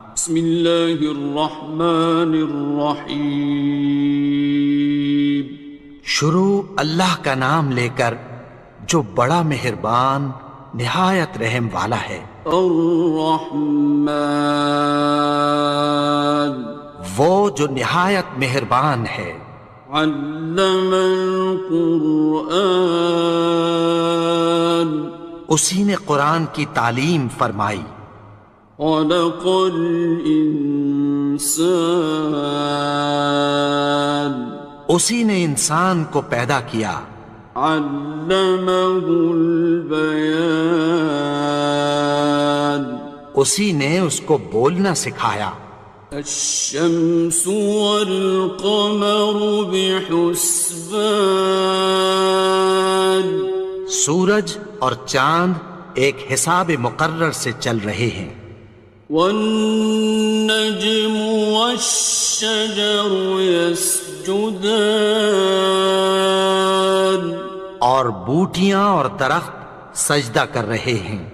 بسم اللہ الرحمن الرحیم۔ شروع اللہ کا نام لے کر جو بڑا مہربان نہایت رحم والا ہے۔ الرحمن، وہ جو نہایت مہربان ہے۔ علم القرآن، اسی نے قرآن کی تعلیم فرمائی۔ خلق الانسان، اسی نے انسان کو پیدا کیا۔ علمہ البیان، اسی نے اس کو بولنا سکھایا۔ الشمس والقمر بحسبان، سورج اور چاند ایک حساب مقرر سے چل رہے ہیں۔ والنجم والشجر يسجدان، اور بوٹیاں اور درخت سجدہ کر رہے ہیں۔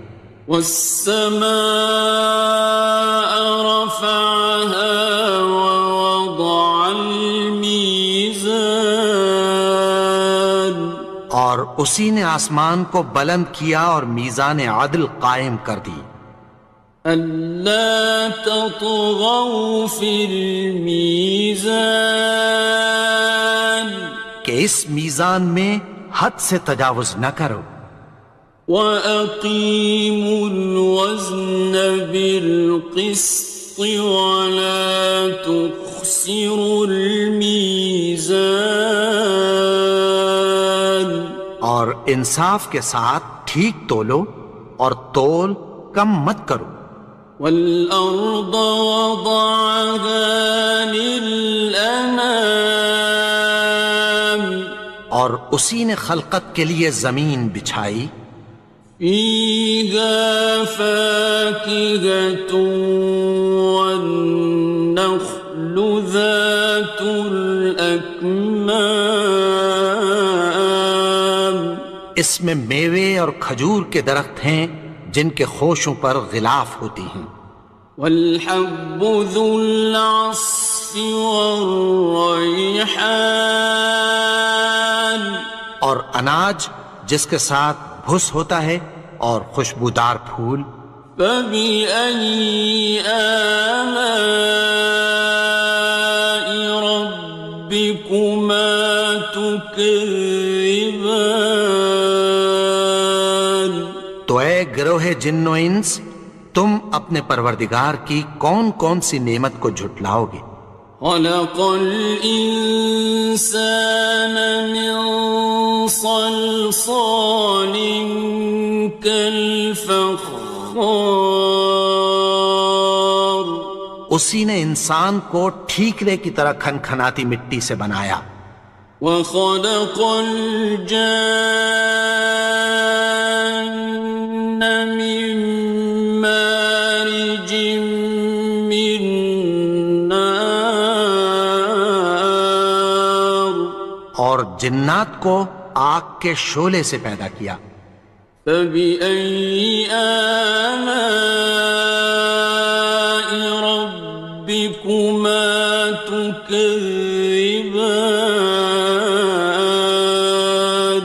والسماء رفعها ووضع الميزان، اور اسی نے آسمان کو بلند کیا اور میزان عدل قائم کر دی۔ ألا تطغوا في الميزان، کہ اس میزان میں حد سے تجاوز نہ کرو۔ وَأَقِيمُوا الْوَزْنَ بِالْقِسْطِ وَلَا تُخْسِرُوا الْمِيزَانَ، اور انصاف کے ساتھ ٹھیک تولو اور تول کم مت کرو۔ وَالْأَرْضَ وَضَعَهَا لِلْأَنَامِ، اور اسی نے خلقت کے لیے زمین بچھائی۔ فِيهَا فَاكِهَةٌ وَالنَّخْلُ ذَاتُ الْأَكْمَامِ، اس میں میوے اور کھجور کے درخت ہیں جن کے خوشوں پر غلاف ہوتی ہیں۔ وَالْحَبُّ ذُو الْعَصْفِ وَالرَّيْحَانِ، اور اناج جس کے ساتھ بھس ہوتا ہے اور خوشبودار پھول۔ فَبِأَيِّ آلَاءِ رَبِّكُمَا تُكَذِّبَانِ، تو اے گروہ جن و انس، تم اپنے پروردگار کی کون کون سی نعمت کو جھٹلاؤ گے؟ خَلَقَ الْإِنسَانَ مِنْ صَلْصَالٍ كَالْفَخَّارِ، اسی نے انسان کو ٹھیکرے کی طرح کھنکھناتی مٹی سے بنایا۔ وَخَلَقَ الْجَانَّ مِن مَّارِجٍ مِّن نَّارٍ، اور جنات کو آگ کے شعلے سے پیدا کیا۔ فَبِأَيِّ آلَاءِ رَبِّكُمَا تُكَذِّبَانِ،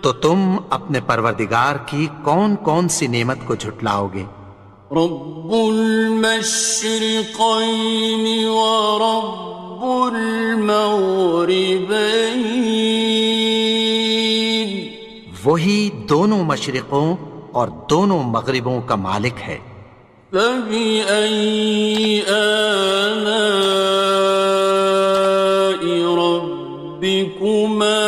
تو تم اپنے پروردگار کی کون کون سی نعمت کو جھٹلاؤ گے؟ رب المشرقين ورب المغربين، وہی دونوں مشرقوں اور دونوں مغربوں کا مالک ہے۔ فبأي آلاء ربكما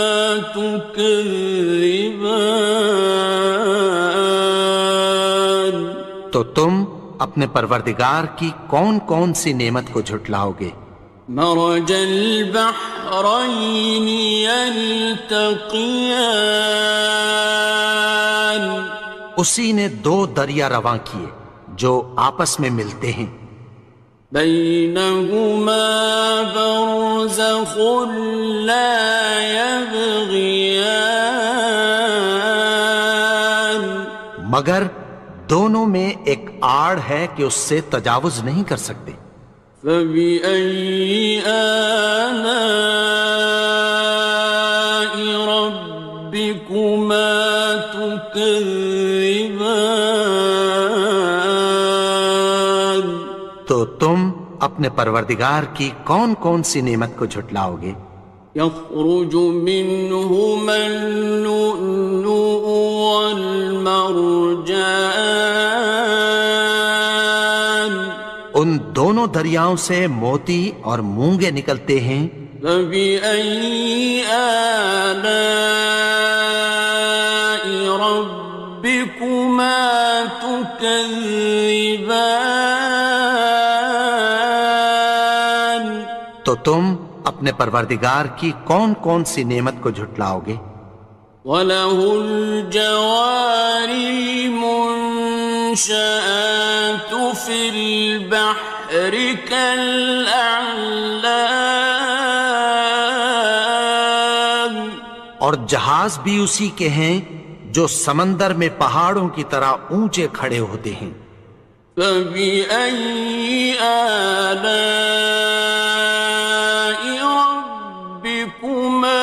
تكذبان، تو تم اپنے پروردگار کی کون کون سی نعمت کو جھٹلاؤ گے؟ مرج البحرين يلتقيان، اسی نے دو دریا رواں کیے جو آپس میں ملتے ہیں۔ بينهما برزخ لا يبغيان، مگر دونوں میں ایک آڑ ہے کہ اس سے تجاوز نہیں کر سکتے. فبأي آلاء ربكما تكذبان. تو تم اپنے پروردگار کی کون کون سی نعمت کو جھٹلاؤ گے؟ يخرج منهما اللؤلؤ والمرجان. ان دونوں دریاؤں سے موتی اور مونگے نکلتے ہیں. فبأي آلاء ربكما تكذبان. تو تم اپنے پروردگار کی کون کون سی نعمت کو جھٹلاؤ گے؟ وَلَهُ الْجَوَارِ الْمُنشَآتُ فِي الْبَحْرِ كَالْأَعْلَامِ. اور جہاز بھی اسی کے ہیں جو سمندر میں پہاڑوں کی طرح اونچے کھڑے ہوتے ہیں. فَبِأَيِّ آلَاءِ رَبِّكُمَا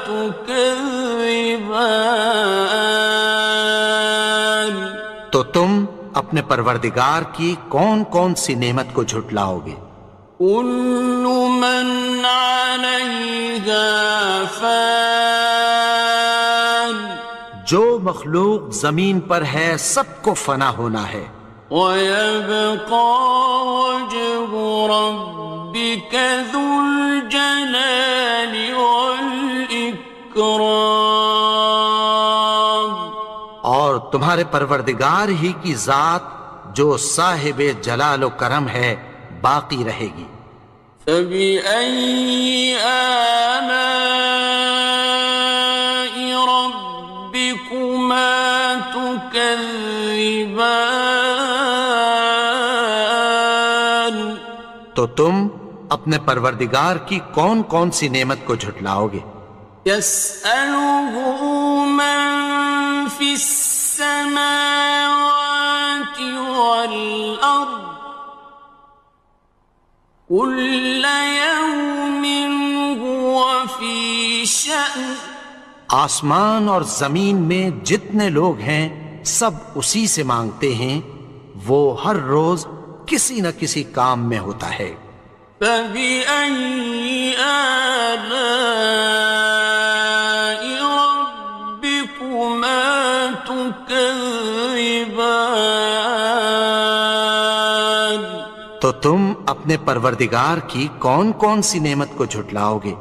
تُكَذِّبَانِ. تو تم اپنے پروردگار کی کون کون سی نعمت کو جھٹلاؤ گے؟ كُلُّ مَنْ عَلَيْهَا فَانٍ. جو مخلوق زمین پر ہے سب کو فنا ہونا ہے. وَيَبْقَى وَجْهُ رَبِّكَ ذُو الْجَلَالِ وَالْإِكْرَامِ. اور تمہارے پروردگار ہی کی ذات جو صاحب جلال و کرم ہے باقی رہے گی. فَبِأَيِّ آلَاءِ رَبِّكُمَا تُكَذِّبَانِ. تو تم اپنے پروردگار کی کون کون سی نعمت کو جھٹلاؤ گے؟ يَسْأَلُهُ مَن فِي السَّمَاوَاتِ وَالْأَرْضِ كُلَّ يَوْمٍ هُوَ فِي شَأْنٍ. آسمان اور زمین میں جتنے لوگ ہیں سب اسی سے مانگتے ہیں، وہ ہر روز کسی نہ کسی کام میں ہوتا ہے. فَبِأَيِّ آلَاءِ رَبِّكُمَا تُكَذِّبَانِ. تو تم اپنے پروردگار کی کون کون سی نعمت کو جھٹلاؤ گے؟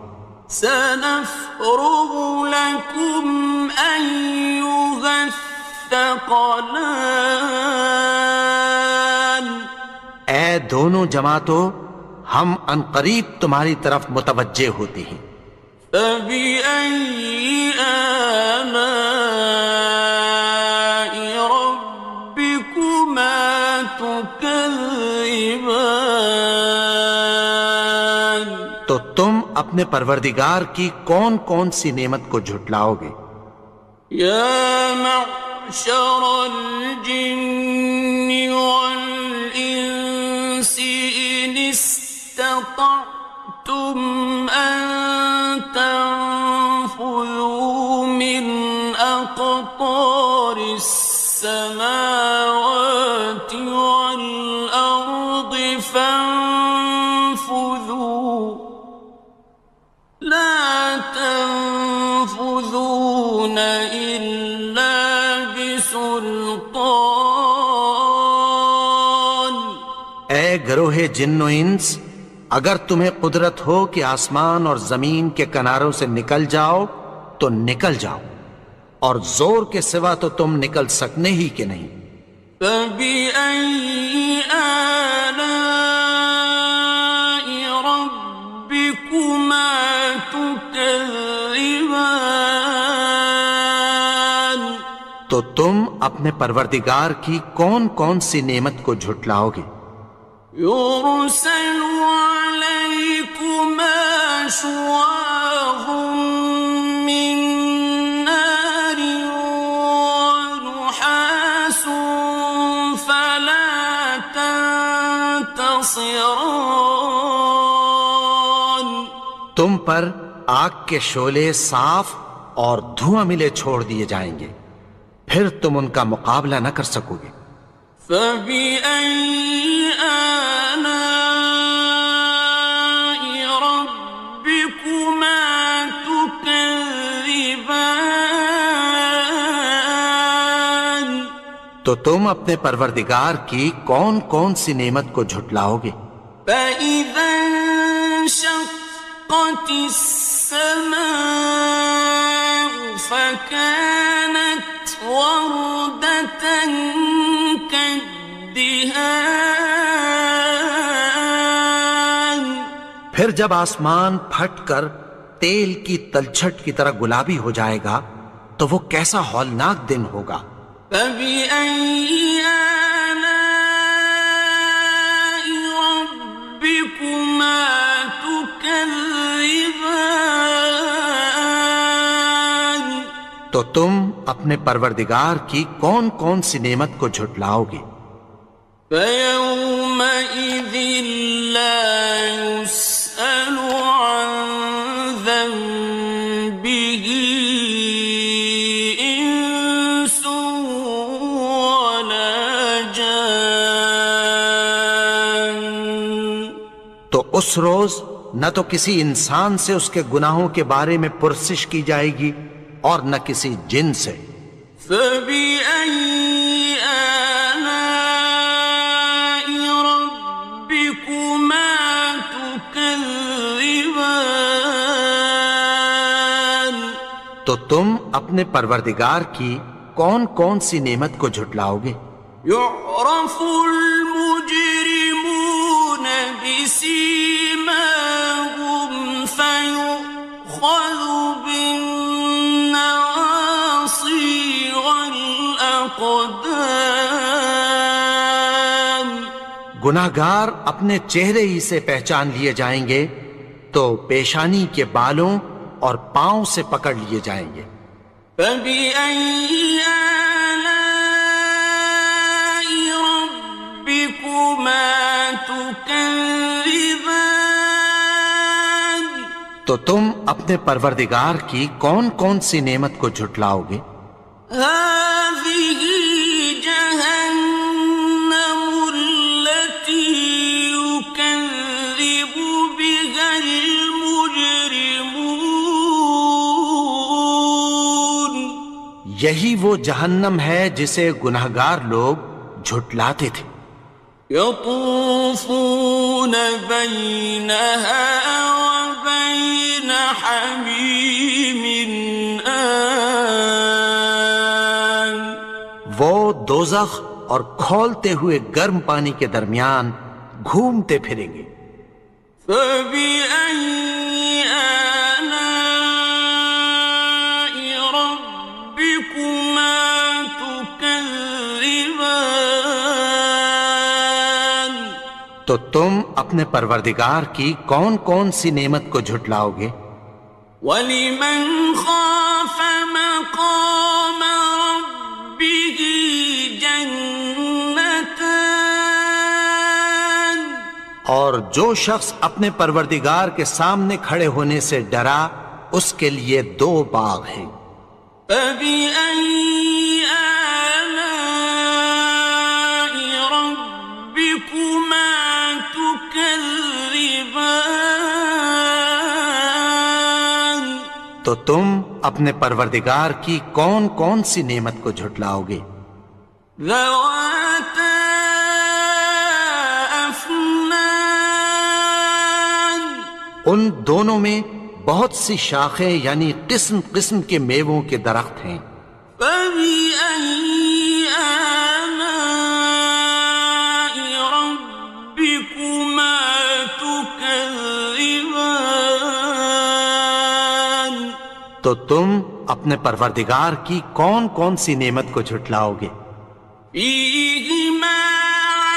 سَنَفْرُغُ لَكُمْ أَيُّهَ الثَّقَلَانِ. اے دونوں جماعتوں، ہم عنقریب تمہاری طرف متوجہ ہوتے ہیں. فَبِأَيِّ آلَاءِ رَبِّكُمَا تُكَذِّبَانِ. تو تم اپنے پروردگار کی کون کون سی نعمت کو جھٹلاؤ گے؟ يَا مَعْشَرَ الْجِنِّ وَالْإِنسِ إِنِ اسْتَطَعْتُمْ أَن تَنفُذُوا مِنْ أَقْطَارِ السَّمَاوَاتِ وَالْأَرْضِ فَانفُذُوا لَا تَنفُذُونَ إِلَّا بِسُلْطَانٍ. اے گروہ جن و انس، اگر تمہیں قدرت ہو کہ آسمان اور زمین کے کناروں سے نکل جاؤ تو نکل جاؤ، اور زور کے سوا تو تم نکل سکنے ہی کہ نہیں. فَبِأَيِّ آلَاءِ رَبِّكُمَا تُكَذِّبَانِ. تو تم اپنے پروردگار کی کون کون سی نعمت کو جھٹلاؤ گے؟ يُرْسَلُ عَلَيْكُمَا شُوَاظٌ مِّن نَّارٍ وَنُحَاسٌ ينتصران تم پر آگ کے شعلے صاف اور دھواں ملے چھوڑ دیے جائیں گے، پھر تم ان کا مقابلہ نہ کر سکو گے۔ فبأي آلاء ربكما تكذبان تو تم اپنے پروردگار کی کون کون سی نعمت کو جھٹلاؤ گے؟ فإذا انشقت السماء فكانت وردة كالدهان پھر جب آسمان پھٹ کر تیل کی تلچھٹ کی طرح گلابی ہو جائے گا تو وہ کیسا ہولناک دن ہوگا۔ فبأي آلاء ربكما تكذبان تو تم اپنے پروردگار کی کون کون سی نعمت کو جھٹلاؤ گے؟ فيومئذ لا يسأل عن ذنبه إنس ولا جان تو اس روز نہ تو کسی انسان سے اس کے گناہوں کے بارے میں پرسش کی جائے گی اور نہ کسی جن سے۔ فبأي آلاء ربكما تكذبان تو تم اپنے پروردگار کی کون کون سی نعمت کو جھٹلاؤ گے؟ يعرف المجرمون بسيماهم فيؤخذ بالنواصي والأقدام گناہگار اپنے چہرے ہی سے پہچان لیے جائیں گے تو پیشانی کے بالوں اور پاؤں سے پکڑ لیے جائیں گے۔ فبأي آلاء ربكما تكذبان تو تم اپنے پروردگار کی کون کون سی نعمت کو جھٹلاؤ گے؟ هذه جهنم التي يكذب بها المجرمون یہی وہ جہنم ہے جسے گناہگار لوگ جھٹلاتے تھے۔ يطوفون بينها وبين حميم آن وہ دوزخ اور کھولتے ہوئے گرم پانی کے درمیان گھومتے پھریں گے۔ فبأي آلاء ربكما تكذبان تو تم اپنے پروردگار کی کون کون سی نعمت کو جھٹلاؤ گے؟ وَلِمَنْ خَافَ مَقَامَ رَبِّهِ جَنَّتَانِ اور جو شخص اپنے پروردگار کے سامنے کھڑے ہونے سے ڈرا اس کے لیے دو باغ ہیں۔ فَبِأَيِّ آلَاءِ رَبِّكُمَا تُكَذِّبَانِ تو تم اپنے پروردگار کی کون کون سی نعمت کو جھٹلاؤ گے؟ ذَوَاتَا أَفْنَانٍ ان دونوں میں بہت سی شاخیں یعنی قسم قسم کے میووں کے درخت ہیں۔ فَبِأَيِّ آلَاءِ رَبِّكُمَا تُكَذِّبَانِ تو تم اپنے پروردگار کی کون کون سی نعمت کو جھٹلاؤ گے؟ فِيهِمَا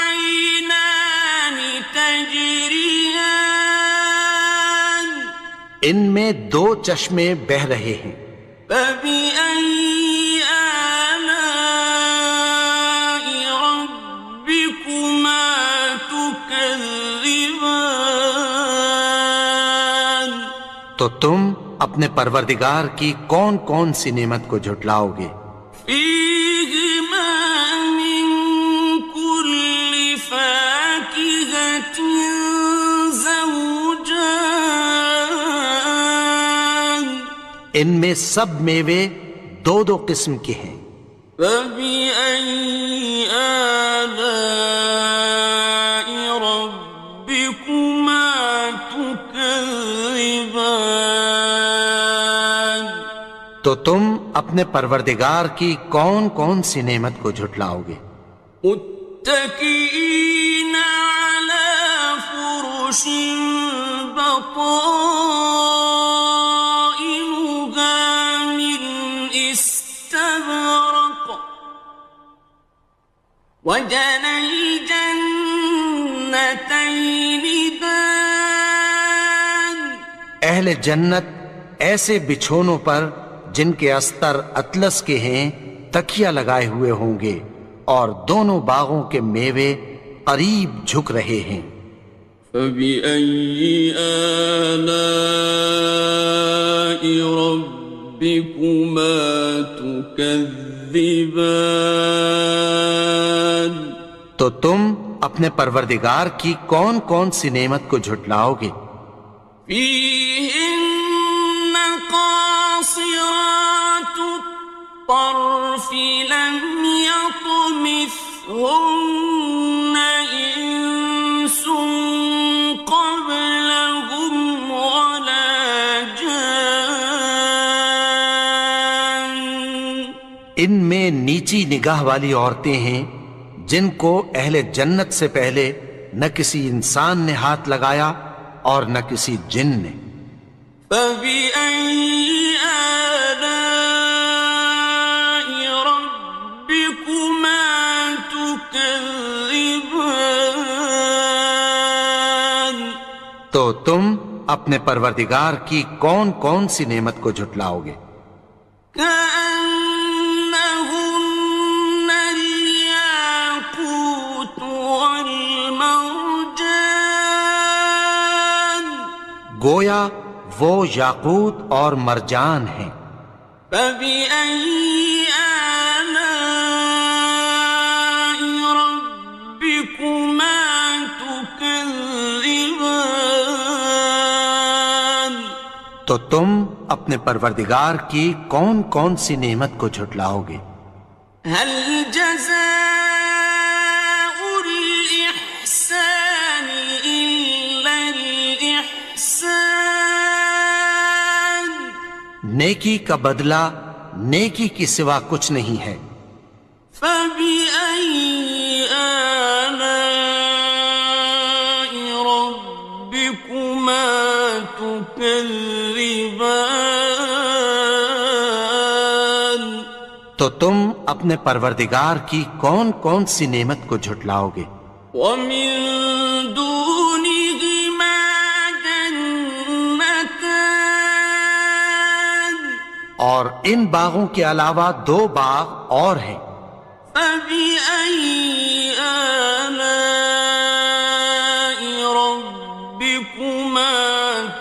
عَيْنَانِ تَجْرِيَانِ ان میں دو چشمے بہہ رہے ہیں۔ فَبِأَيِّ آلَاءِ رَبِّكُمَا تُكَذِّبَانِ تكذبان تو تم اپنے پروردگار کی کون کون سی نعمت کو جھٹلاؤ گے؟ فيهما من كل فاكهة زوجان ان میں سب میوے دو دو قسم کے ہیں۔ فبأي آلاء ربكما تكذبان تو تم اپنے پروردگار کی کون کون سی نعمت کو جھٹلاؤ گے؟ متكئين على فرش بطائنها من استبرق وجنى الجنتين دان اہل جنت ایسے بچھونوں پر جن کے استر اطلس کے ہیں تکیہ لگائے ہوئے ہوں گے، اور دونوں باغوں کے میوے قریب جھک رہے ہیں۔ فبأي آلاء ربكما تكذبان تو تم اپنے پروردگار کی کون کون سی نعمت کو جھٹلاؤ گے؟ فيهن قاصرات الطرف لم يطمثهن إنس قبلهم ولا جان ان میں نیچی نگاہ والی عورتیں ہیں جن کو اہل جنت سے پہلے نہ کسی انسان نے ہاتھ لگایا اور نہ کسی جن نے۔ فبأي آلاء ربكما تكذبان تو تم اپنے پروردگار کی کون کون سی نعمت کو جھٹلاؤ گے؟ كأنهن الياقوت والمرجان گویا وہ یاقوت اور مرجان ہیں۔ فبأي آلاء ربكما تكذبان تو تم اپنے پروردگار کی کون کون سی نعمت کو جھٹلاؤ گے؟ هل جزاء الإحسان إلا الإحسان نیکی کا بدلہ نیکی کی سوا کچھ نہیں ہے۔ فبأي آلاء ربكما تكذبان تو تم اپنے پروردگار کی کون کون سی نعمت کو جھٹلاؤ گے؟ ومن دونهما جنتان اور ان باغوں کے علاوہ دو باغ اور ہیں۔ فبأي آلاء ربكما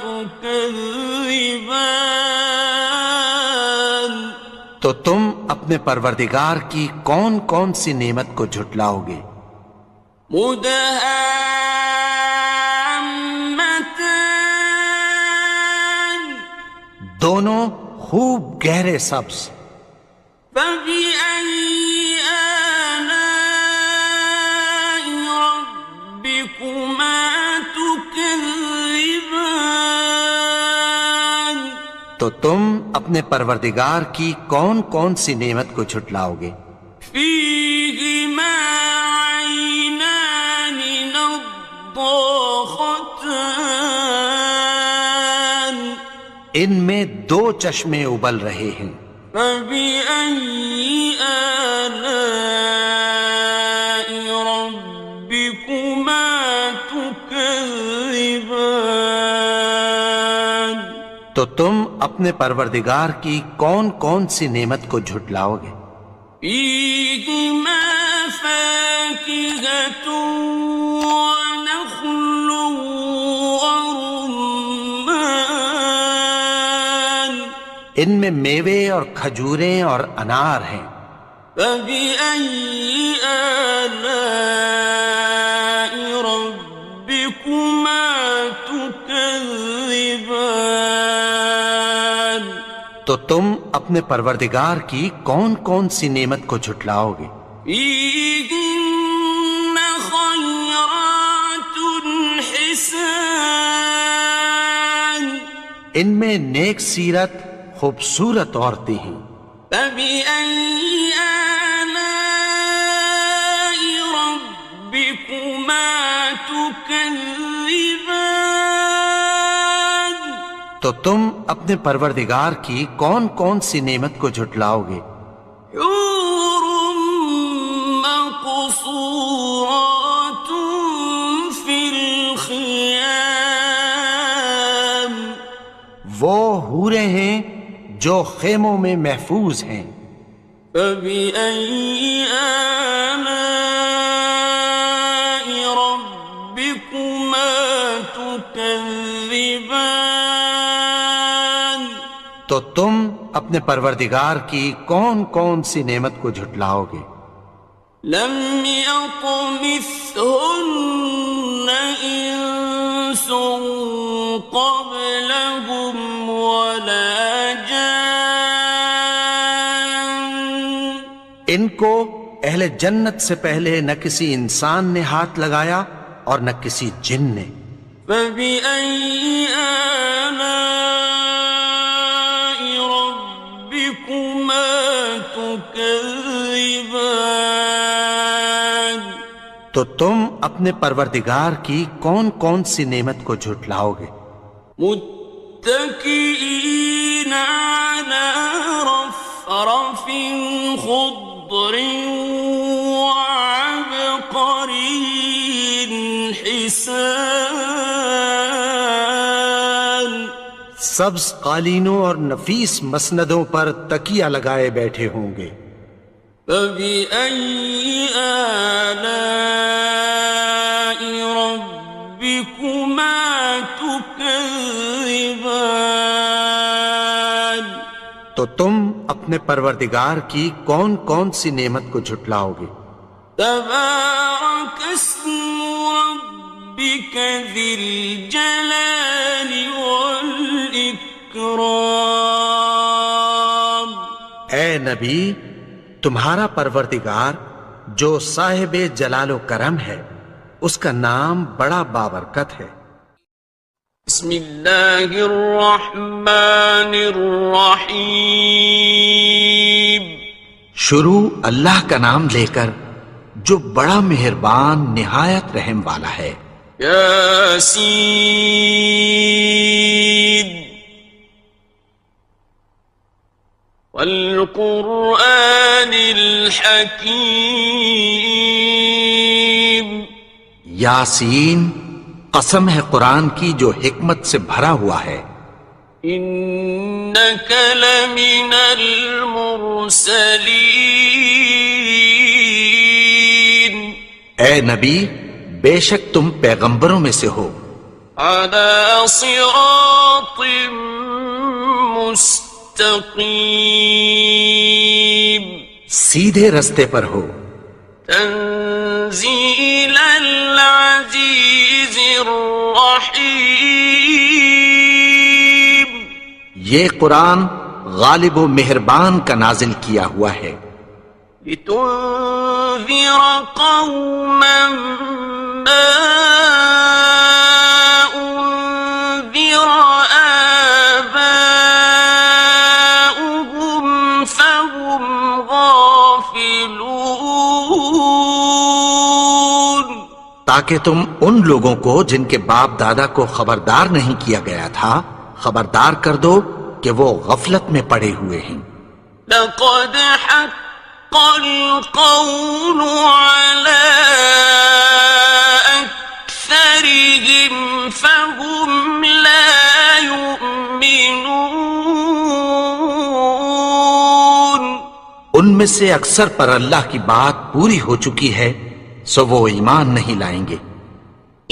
تكذبان تو تم اپنے پروردگار کی کون کون سی نعمت کو جھٹلاؤ گے؟ مدهامتان دونوں خوب گہرے سبز۔ فبأي آلاء ربكما تكذبان تو تم اپنے پروردگار کی کون کون سی نعمت کو جھٹلاؤ گے؟ فيهما عينان نضاختان ان میں دو چشمے ابل رہے ہیں۔ فبأي آلاء ربكما تكذبان تو تم اپنے پروردگار کی کون کون سی نعمت کو جھٹلاؤ گے؟ فيهما فاكهة ونخل ان میں میوے اور کھجوریں اور انار ہیں۔ فبأي آلاء ربكما تكذبان؟ تو تم اپنے پروردگار کی کون کون سی نعمت کو جھٹلاؤ گے؟ فيهن خيرات حسان، ان میں نیک سیرت خوبصورت عورتیں ہیں۔ فبأي آلاء ربكما تكذبان؟ تو تم اپنے پروردگار کی کون کون سی نعمت کو جھٹلاؤ گے؟ حور مقصورات في الخيام، وہ حوریں ہیں جو خیموں میں محفوظ ہیں۔ فبأي آلاء ربكما تكذبان؟ تو تم اپنے پروردگار کی کون کون سی نعمت کو جھٹلاؤ گے؟ لم يطمثهن إنس قبلهم ولا جان، ان کو اہل جنت سے پہلے نہ کسی انسان نے ہاتھ لگایا اور نہ کسی جن نے۔ فبأي آلاء ربكما تكذبان؟ تو تم اپنے پروردگار کی کون کون سی نعمت کو جھٹلاؤ گے؟ متكئين على رفرف خضر وعبقري حسان، سبز قالینوں اور نفیس مسندوں پر تکیہ لگائے بیٹھے ہوں گے۔ فبأي آلاء ربكما تكذبان؟ تو تم اپنے پروردگار کی کون کون سی نعمت کو جھٹلاؤ گے؟ تبارك اسم ربك ذي الجلال والإكرام۔ اے نبی، تمہارا پروردگار جو صاحب جلال و کرم ہے، اس کا نام بڑا بابرکت ہے۔ بسم اللہ الرحمن الرحیم، شروع اللہ کا نام لے کر جو بڑا مہربان نہایت رحم والا ہے۔ یاسین والقرآن الحکیم، یاسین، قسم ہے قرآن کی جو حکمت سے بھرا ہوا ہے۔ انک لمن المرسلین، اے نبی، بے شک تم پیغمبروں میں سے ہو۔ علی صراط مستقیم، سیدھے رستے پر ہو۔ تنزیل العزیز الرحیم، یہ قرآن غالب و مہربان کا نازل کیا ہوا ہے۔ لتنذر قوما ما انذر آباؤهم فهم غافلون، تاکہ تم ان لوگوں کو جن کے باپ دادا کو خبردار نہیں کیا گیا تھا خبردار کر دو کہ وہ غفلت میں پڑے ہوئے ہیں۔ لقد حق القول على أكثرهم فهم لا يؤمنون، ان میں سے اکثر پر اللہ کی بات پوری ہو چکی ہے سو وہ ایمان نہیں لائیں گے۔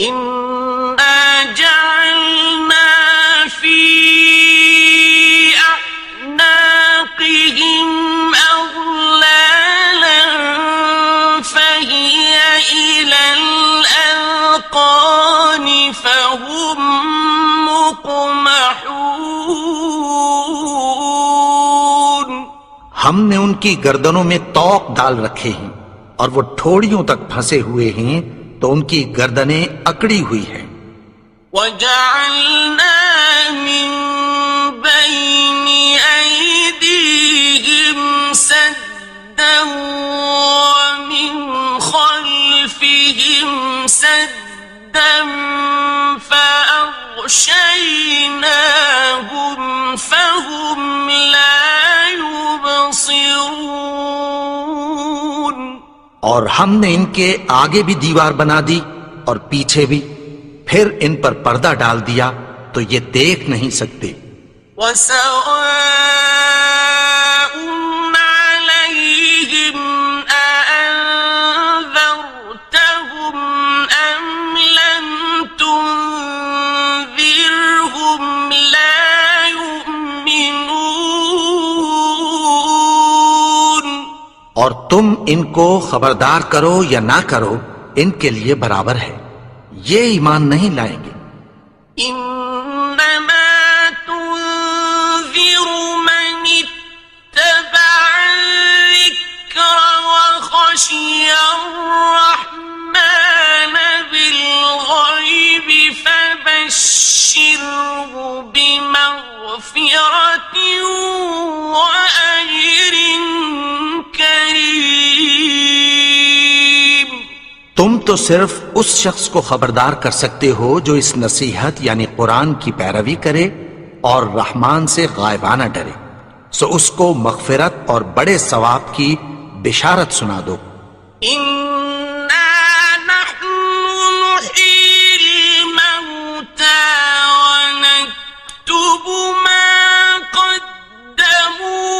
إنا جعلنا في أعناقهم وهم مقمحون ہم نے ان کی گردنوں میں طوق ڈال رکھے ہیں اور وہ ٹھوڑیوں تک پھنسے ہوئے ہیں تو ان کی گردنیں اکڑی ہوئی ہیں. وَجَعَلْنَا مِن بَيْنِ أَيْدِيهِمْ سَدًّا وَمِنْ خَلْفِهِمْ سَدًّا فَأَغْشَيْنَاهُمْ فَهُمْ لَا يُبْصِرُونَ اور ہم نے ان کے آگے بھی دیوار بنا دی اور پیچھے بھی، پھر ان پر پردہ ڈال دیا تو یہ دیکھ نہیں سکتے. وَسَوَاءٌ عَلَيْهِمْ أَأَنذَرْتَهُمْ أَمْ لَمْ تُنذِرْهُمْ لَا يُؤْمِنُونَ اور تم ان کو خبردار کرو یا نہ کرو ان کے لیے برابر ہے، یہ ایمان نہیں لائیں گے. إنما تنذر من اتبع الذكر وخشي الرحمن بالغيب فبشره بمغفرة وأجر كريم. تم تو صرف اس شخص کو خبردار کر سکتے ہو جو اس نصیحت یعنی قرآن کی پیروی کرے اور رحمان سے غائبانہ ڈرے، سو اس کو مغفرت اور بڑے ثواب کی بشارت سنا دو. إنا نحن نحيي الموتى ونكتب ما قدموا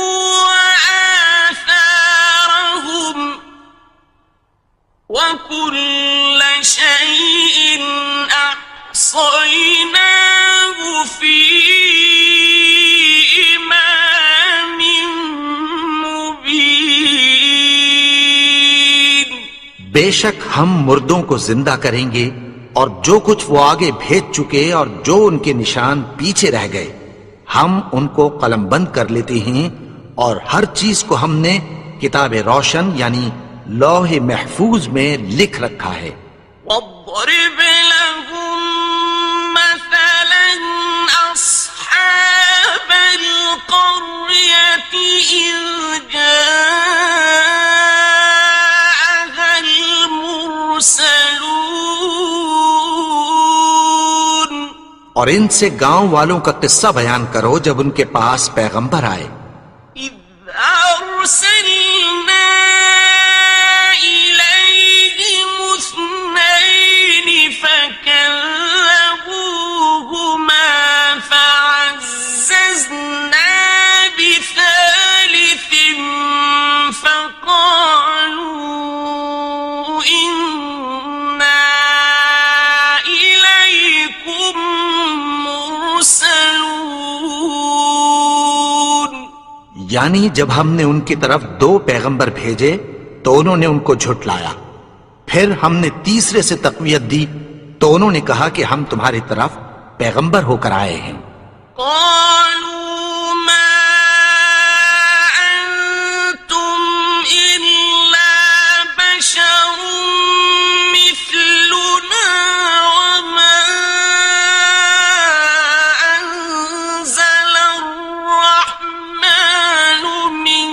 وآثارهم وكل شيء أحصيناه في إمام مبين. بے شک ہم مردوں کو زندہ کریں گے اور جو کچھ وہ آگے بھیج چکے اور جو ان کے نشان پیچھے رہ گئے ہم ان کو قلم بند کر لیتے ہیں، اور ہر چیز کو ہم نے کتاب روشن یعنی لوح محفوظ میں لکھ رکھا ہے. واضرب لهم مثلا أصحاب القرية إذ جاءها المرسلون. اور ان سے گاؤں والوں کا قصہ بیان کرو جب ان کے پاس پیغمبر آئے. إذ أرسلنا إليهم اثنين فكذبوهما فعززنا بثالث فقالوا إنا إليكم مرسلون. یعنی جب ہم نے ان کی طرف 2 پیغمبر بھیجے تو انہوں نے ان کو جھٹلایا، پھر ہم نے تیسرے سے تقویت دی تو انہوں نے کہا کہ ہم تمہاری طرف پیغمبر ہو کر آئے ہیں. قالوا ما أنتم إلا بشر مثلنا وما أنزل الرحمن من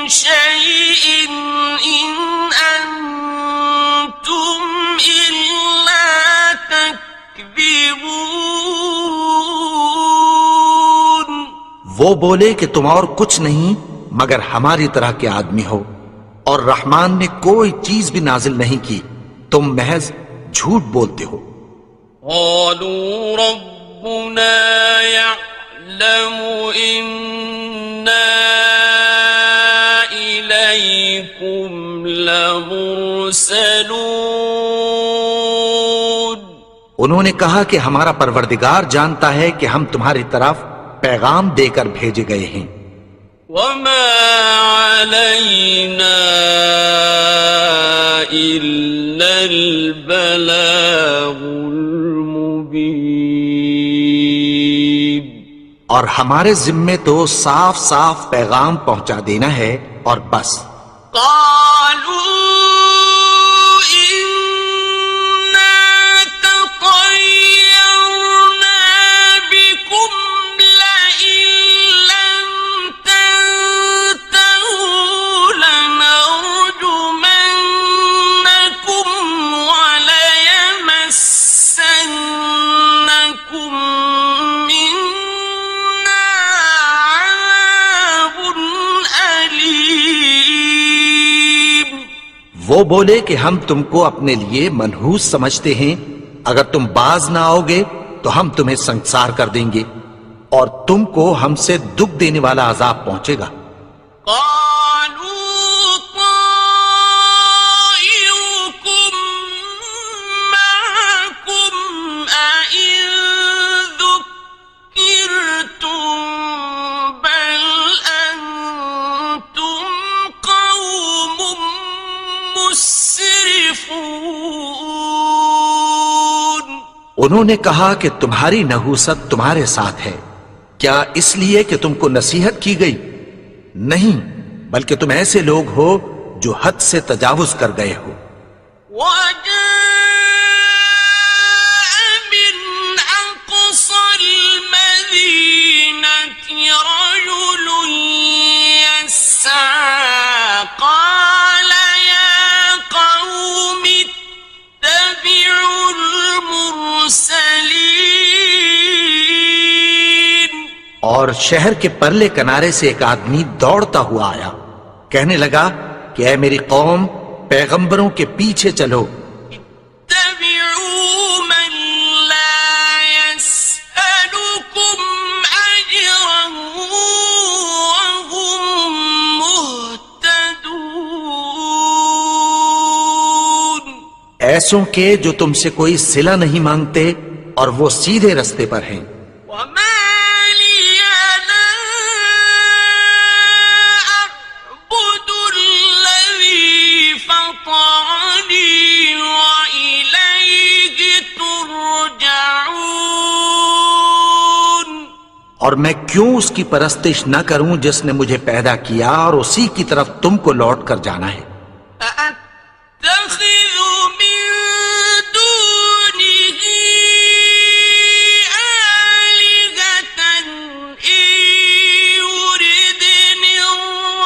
شيء إن أنتم إلا تكذبون. وہ بولے کہ تم اور کچھ نہیں مگر ہماری طرح کے آدمی ہو، اور رحمان نے کوئی چیز بھی نازل نہیں کی، تم محض جھوٹ بولتے ہو. قالوا ربنا يعلم إنا إليكم لمرسلون. انہوں نے کہا کہ ہمارا پروردگار جانتا ہے کہ ہم تمہاری طرف پیغام دے کر بھیجے گئے ہیں. وما علينا إلا البلاغ المبين. اور ہمارے ذمے تو صاف صاف پیغام پہنچا دینا ہے اور بس. قالوا إنا تطيرنا بكم لئن لم تنتهوا لنرجمنكم وليمسنكم منا عذاب أليم. وہ بولے کہ ہم تم کو اپنے لیے منحوس سمجھتے ہیں، اگر تم باز نہ آؤ گے تو ہم تمہیں سنسار کر دیں گے اور تم کو ہم سے دکھ دینے والا عذاب پہنچے گا. قالوا طائركم معكم أئن ذكرتم بل أنتم قوم مسرفون. انہوں نے کہا کہ تمہاری نحوست تمہارے ساتھ ہے، کیا اس لیے کہ تم کو نصیحت کی گئی؟ نہیں، بلکہ تم ایسے لوگ ہو جو حد سے تجاوز کر گئے ہو. وجاء من أقصى المدينة رجل يسعى قال يا قوم اتبعوا المرسلين. اور شہر کے پرلے کنارے سے ایک آدمی دوڑتا ہوا آیا، کہنے لگا کہ اے میری قوم، پیغمبروں کے پیچھے چلو. اتبعوا من لا يسألكم أجرا وهم مهتدون. ایسوں کے جو تم سے کوئی صلہ نہیں مانگتے اور وہ سیدھے رستے پر ہیں. وما لي لا أعبد الذي فطرني وإليه ترجعون. اور میں کیوں اس کی پرستش نہ کروں جس نے مجھے پیدا کیا اور اسی کی طرف تم کو لوٹ کر جانا ہے. أأتخذ من دونه آلهة إن يردني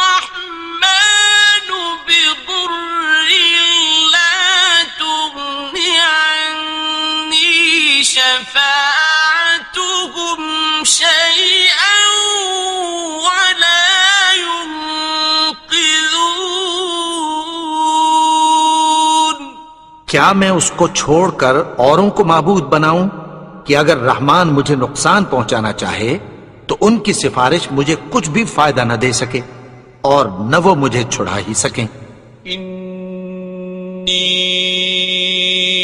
الرحمن بضر لا تغن عني شفاعتهم شيئا ولا ينقذون. کیا میں اس کو چھوڑ کر اوروں کو معبود بناؤں کہ اگر رحمان مجھے نقصان پہنچانا چاہے تو ان کی سفارش مجھے کچھ بھی فائدہ نہ دے سکے اور نہ وہ مجھے چھڑا ہی سکیں. إني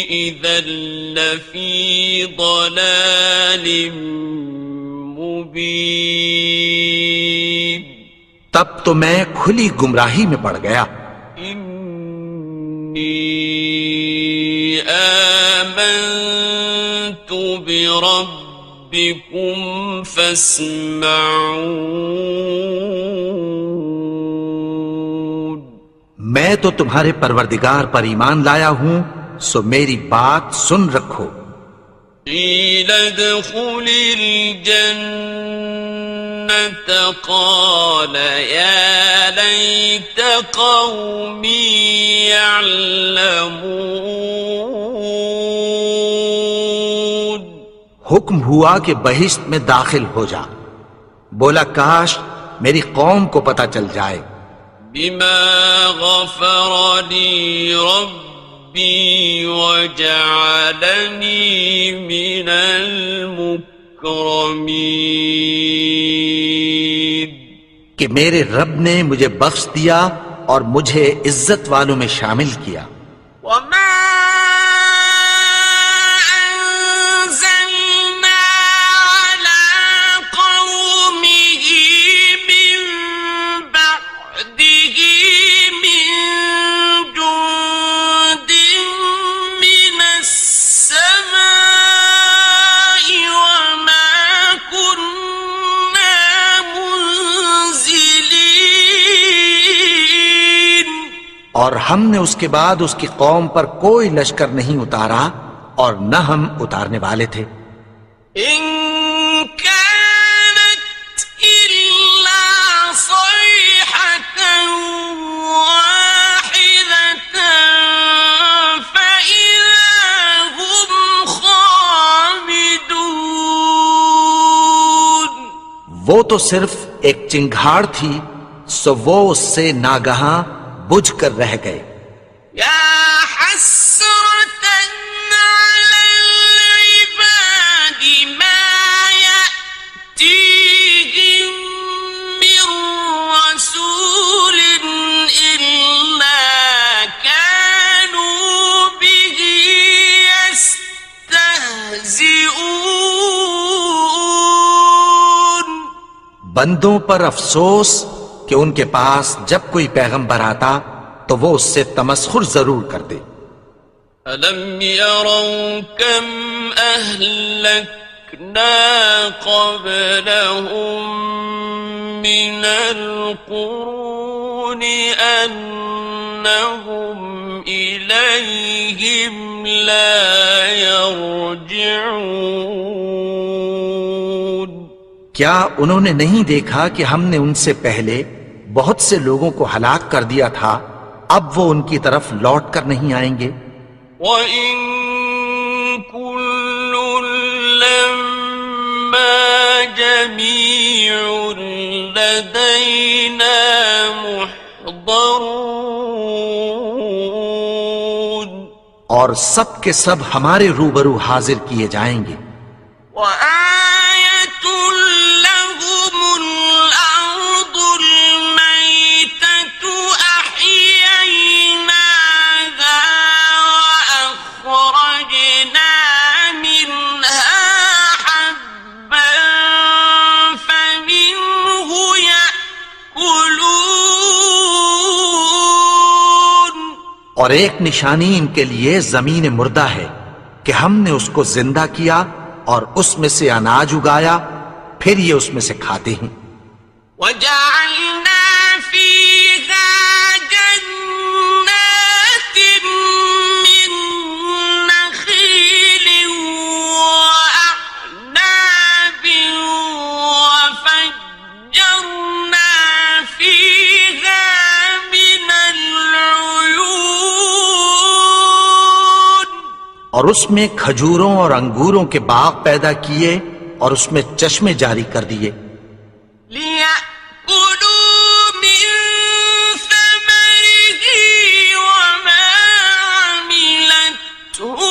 إذا لفي ضلال مبين. تب تو میں کھلی گمراہی میں پڑ گیا. إني آمنت بربكم فاسمعون. میں تو تمہارے پروردگار پر ایمان لایا ہوں، سو میری بات سن رکھو. قيل ادخل الجنة قال يا ليت قومي يعلمون. حکم ہوا کہ بہشت میں داخل ہو جا. بولا کاش میری قوم کو پتہ چل جائے. بما غفر لي ربي وجعلني من المكرمين. کہ میرے رب نے مجھے بخش دیا اور مجھے عزت والوں میں شامل کیا. وما أنزلنا على قومه من بعده من جند من السماء وما كنا اور ہم نے اس کے بعد اس کی قوم پر کوئی لشکر نہیں اتارا اور نہ ہم اتارنے والے تھے۔ إن كانت إلا صيحة واحدة فإذا هم خامدون۔ وہ تو صرف ایک چنگھاڑ تھی، سو وہ اس سے ناگہاں بجھ کر رہ گئے۔ يا حسرة على العباد ما يأتيهم من رسول إلا كانوا به يستهزئون۔ بندوں پر افسوس کہ ان کے پاس جب کوئی پیغمبر آتا تو وہ اس سے تمسخر ضرور کرتے۔ أَلَمْ يَرَوْا كَمْ أَهْلَكْنَا قَبْلَهُمْ مِنَ الْقُرُونِ أَنَّهُمْ إِلَيْهِمْ لَا يَرْجِعُونَ۔ کیا انہوں نے نہیں دیکھا کہ ہم نے ان سے پہلے بہت سے لوگوں کو ہلاک کر دیا تھا، اب وہ ان کی طرف لوٹ کر نہیں آئیں گے؟ وَإِن كُلٌّ لَّمَّا جَمِيعٌ لَّدَيْنَا مُحْضَرُونَ۔ اور سب کے سب ہمارے روبرو حاضر کیے جائیں گے۔ وَآيَةٌ لَّهُمُ الْأَرْضُ الْمَيْتَةُ أَحْيَيْنَاهَا وَأَخْرَجْنَا مِنْهَا حَبًّا فَمِنْهُ يَأْكُلُونَ۔ اور ایک نشانی ان کے لیے زمین مردہ ہے کہ ہم نے اس کو زندہ کیا اور اس میں سے اناج اگایا، پھر یہ اس میں سے کھاتے ہیں۔ وَجَعَلْنَا فِيهَا جَنَّاتٍ مِّن نَّخِيلٍ وَأَعْنَابٍ وَفَجَّرْنَا فِيهَا مِنَ الْعُيُونِ۔ اور اس میں کھجوروں اور انگوروں کے باغ پیدا کیے اور اس میں چشمے جاری کر دیے۔ لِيَأْكُلُوا مِن ثَمَرِهِ وَمَا عَمِلَتْهُ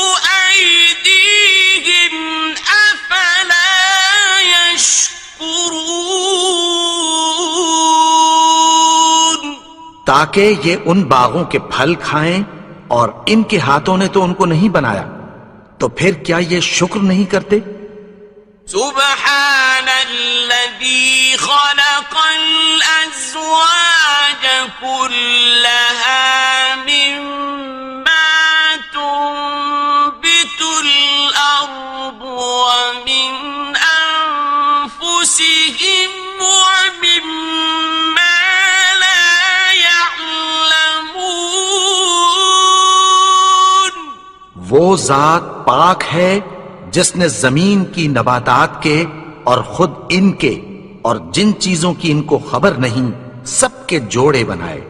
أَيْدِيهِمْ أَفَلَا يَشْكُرُونَ۔ تاکہ یہ ان باغوں کے پھل کھائیں، اور ان کے ہاتھوں نے تو ان کو نہیں بنایا، تو پھر کیا یہ شکر نہیں کرتے؟ سبحان الذي خلق الأزواج كلها مما تنبت الأرض ومن أنفسهم ومما لا يعلمون۔ وہ ذات پاک ہے جس نے زمین کی نباتات کے اور خود ان کے اور جن چیزوں کی ان کو خبر نہیں سب کے جوڑے بنائے۔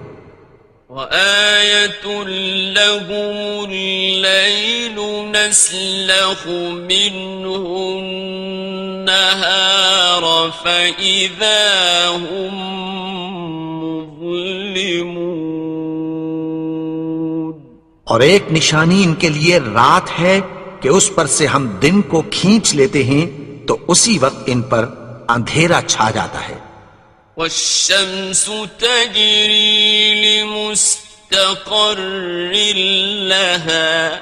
وَآيَةٌ لَّهُمُ اللَّيْلُ نَسْلَخُ مِنْهُ النَّهَارَ فَإِذَا هُمْ مُظْلِمُونَ۔ اور ایک نشانی ان کے لیے رات ہے کہ اس پر سے ہم دن کو کھینچ لیتے ہیں تو اسی وقت ان پر اندھیرا چھا جاتا ہے۔ وَالشَّمْسُ تَجْرِي لِمُسْتَقَرٍّ لَهَا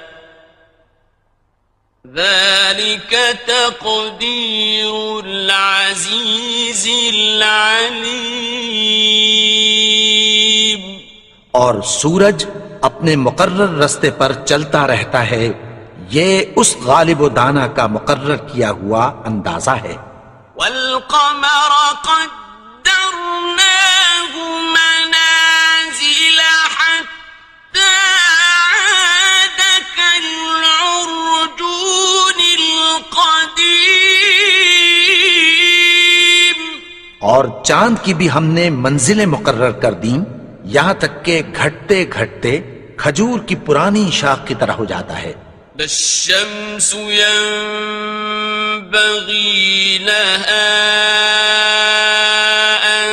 ذَلِكَ تَقْدِيرُ الْعَزِيزِ الْعَلِيمِ۔ اور سورج اپنے مقرر رستے پر چلتا رہتا ہے، یہ اس غالب و دانا کا مقرر کیا ہوا اندازہ ہے۔ وَالْقَمَرَ قَدَّرْنَاهُ مَنَازِلَ حَتَّى چاند کی بھی ہم نے منزلیں مقرر کر دیں، یہاں تک کہ گھٹتے گھٹتے کھجور کی پرانی شاخ کی طرح ہو جاتا ہے۔ الشمس ينبغي لها أن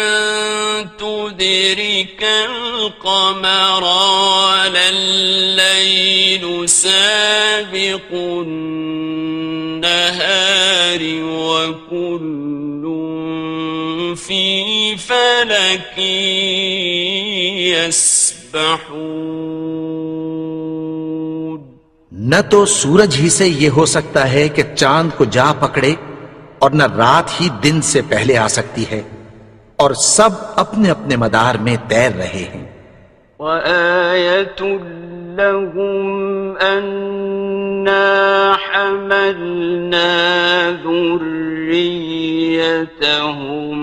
تدرك القمر ولا الليل سابق النهار وكل في فلك يسبحون۔ نہ تو سورج ہی سے یہ ہو سکتا ہے کہ چاند کو جا پکڑے، اور نہ رات ہی دن سے پہلے آ سکتی ہے، اور سب اپنے اپنے مدار میں تیر رہے ہیں۔ وَآيَةٌ لَهُمْ أَنَّا حَمَلْنَا ذُرِّيَّتَهُمْ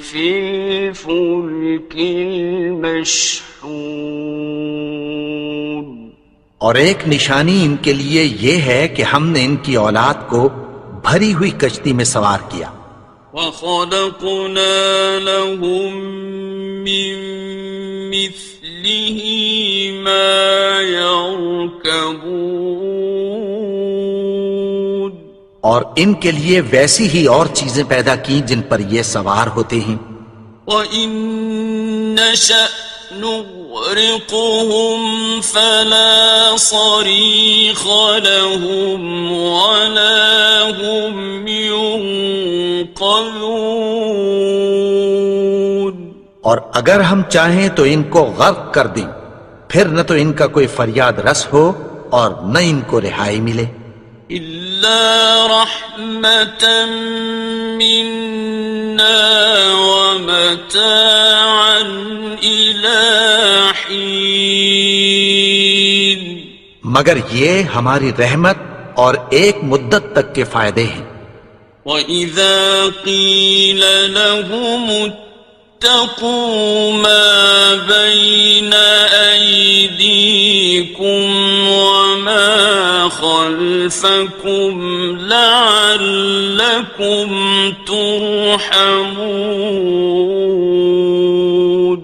فِي الْفُلْكِ الْمَشْحُونِ، اور ایک نشانی ان کے لیے یہ ہے کہ ہم نے ان کی اولاد کو بھری ہوئی کشتی میں سوار کیا۔ وَخَلَقْنَا لَهُم مِّن مِّثْلِهِ مَا يَرْكَبُونَ، اور ان کے لیے ویسی ہی اور چیزیں پیدا کی جن پر یہ سوار ہوتے ہیں۔ وَإِن نَّشَأْ نُغْرِقْهُمْ فَلَا صَرِيخَ لَهُمْ وَلَا هُمْ يُنقَذُونَ، اور اگر ہم چاہیں تو ان کو غرق کر دیں، پھر نہ تو ان کا کوئی فریاد رس ہو اور نہ ان کو رہائی ملے۔ إِلَّا رَحْمَةً مِّنَّا وَمَتَاعًا إِلَىٰ حِينٍ، مگر یہ ہماری رحمت اور ایک مدت تک کے فائدے ہیں۔ وَإِذَا قِيلَ لَهُمُ اتَّقُوا مَا بَيْنَ أَيْدِيكُمْ وَمَا خَلْفَكُمْ لَعَلَّكُمْ تُرْحَمُونَ،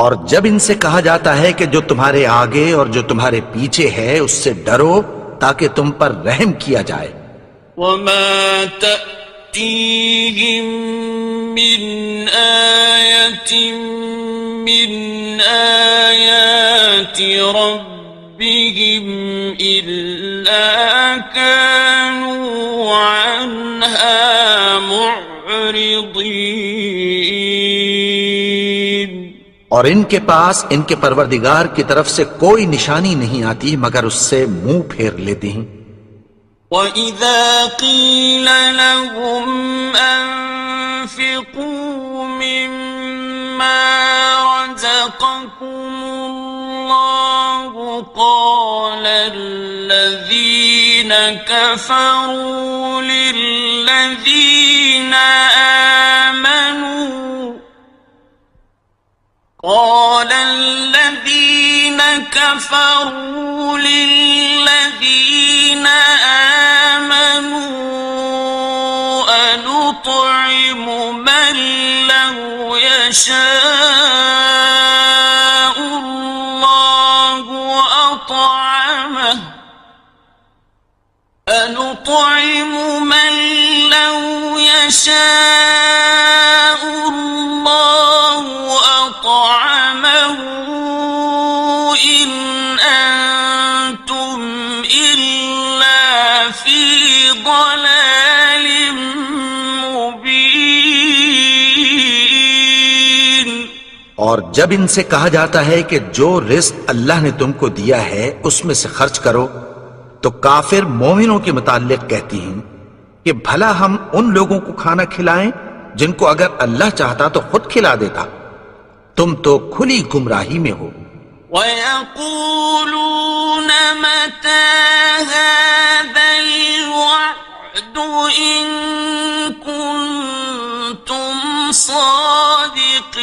اور جب ان سے کہا جاتا ہے کہ جو تمہارے آگے اور جو تمہارے پیچھے ہے اس سے ڈرو تاکہ تم پر رحم کیا جائے۔ وَمَا تَأْتِيهِم مِّنْ آيَةٍ مِّنْ آيَاتِ رَبِّهِمْ إِلَّا كَانُوا عَنْهَا مُعْرِضِينَ، اور ان کے پاس ان کے پروردگار کی طرف سے کوئی نشانی نہیں آتی مگر اس سے منہ پھیر لیتے ہیں۔ وَإِذَا قِيلَ لَهُمْ أَنفِقُوا مِمَّا رَزَقَكُمُ اللَّهُ قَالَ الَّذِينَ كَفَرُوا لِلَّذِينَ آمَنُوا أَنُطْعِمُ مَن لَّوْ يَشَاءُ اللَّهُ أَطْعَمَهُ أَنُطْعِمُ مَن لَّوْ يَشَاءُ اللَّهُ أَطْعَمَهُ إِنْ أَنتُمْ إِلَّا فِي ضَلَالٍ مُبِينٍ۔ اور جب ان سے کہا جاتا ہے کہ جو رزق اللہ نے تم کو دیا ہے اس میں سے خرچ کرو، تو کافر مومنوں کے متعلق کہتی ہیں کہ بھلا ہم ان لوگوں کو کھانا کھلائیں جن کو اگر اللہ چاہتا تو خود کھلا دیتا، تم تو کھلی گمراہی میں ہو۔ وَيَقُولُونَ مَتَى هَذَا الْوَعْدُ إِن كُنتُمْ صَادِقِينَ،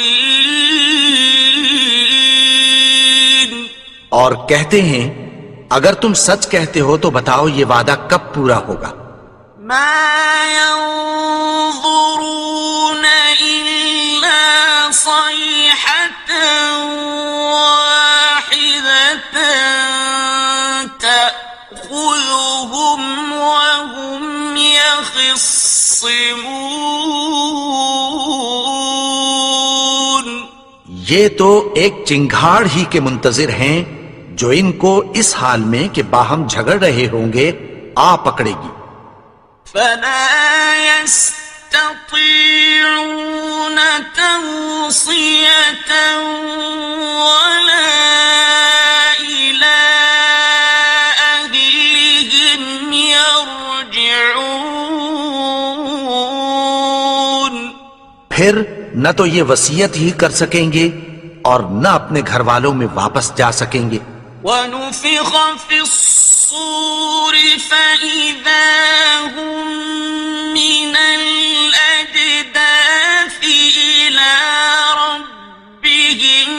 اور کہتے ہیں اگر تم سچ کہتے ہو تو بتاؤ یہ وعدہ کب پورا ہوگا۔ مَا يَنظُرُونَ إِلَّا يخصمون یہ تو ایک چنگھاڑ ہی کے منتظر ہیں جو ان کو اس حال میں کہ باہم جھگڑ رہے ہوں گے آ پکڑے گی. فلا يستطيعون توصية ولا إلى أهلهم يرجعون. پھر نہ تو یہ وصیت ہی کر سکیں گے اور نہ اپنے گھر والوں میں واپس جا سکیں گے. ونفخ في الصور فإذا هم من الأجداث إلى ربهم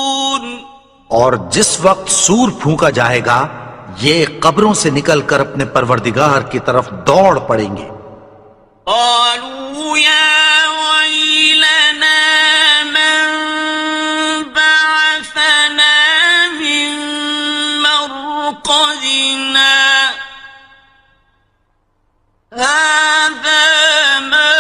ينسلون. اور جس وقت سور پھونکا جائے گا یہ قبروں سے نکل کر اپنے پروردگار کی طرف دوڑ پڑیں گے. قالوا يا ويلنا من بعثنا من مرقدنا هذا ما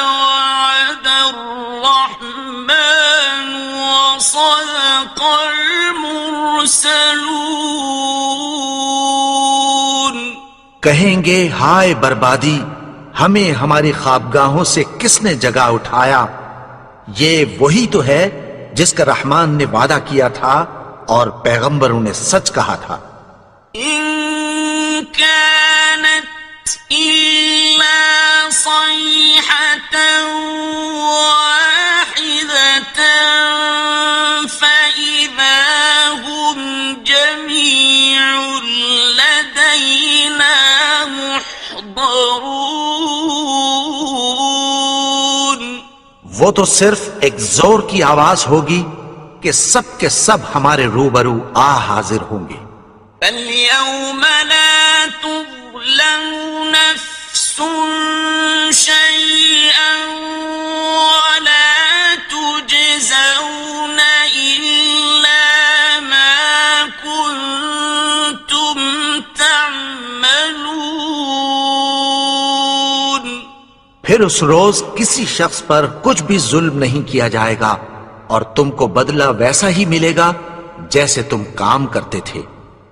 وعد الرحمن وصدق المرسلون. کہیں گے ہائے بربادی، ہمیں ہماری خوابگاہوں سے کس نے جگا اٹھایا؟ یہ وہی تو ہے جس کا رحمان نے وعدہ کیا تھا اور پیغمبروں نے سچ کہا تھا. إن كانت إلا صيحة واحدة فإذا هم جميع لدينا محضرون. وہ تو صرف ایک زور کی آواز ہوگی کہ سب کے سب ہمارے روبرو آ حاضر ہوں گے. فاليوم لا تظلم نفس شيئا ولا تجزون إلا ما كنتم تعملون. پھر اس روز کسی شخص پر کچھ بھی ظلم نہیں کیا جائے گا اور تم کو بدلہ ویسا ہی ملے گا جیسے تم کام کرتے تھے.